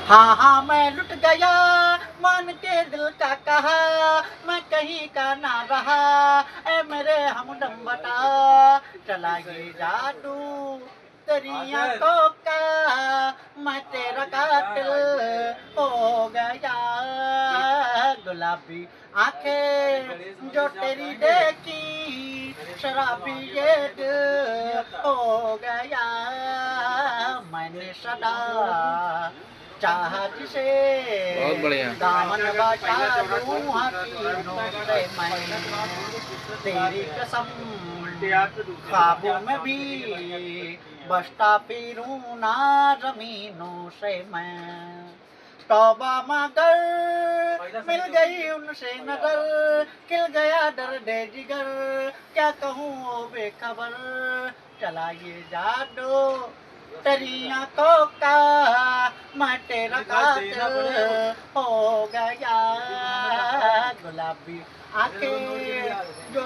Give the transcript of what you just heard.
हाँ हाँ मैं लुट गया मान के दिल का कहा, मैं कहीं का ना रहा, ऐ मेरे हमदम बता, चला ये जादू तेरी आंखों का, मैं तेरा कातिल हो गया। गुलाबी आंखें जो तेरी देखी, शराबी ये दिल हो गया। मैंने सदा चाहा जिसे, बहुत बढ़िया। दामन बांटा लूं हसीनों से मैं, तेरी कसम ख्वाबों में भी बसता फिरूं ना जमीनों से मैं। तौबा मगर मिल गई उनसे नजर, खिल गया दर्द जिगर, क्या कहूँ ओ बेखबर, चला ये जादू तेरी आंखों का, मैं तेरा कातिल हो गया। गुलाबी आंखें जो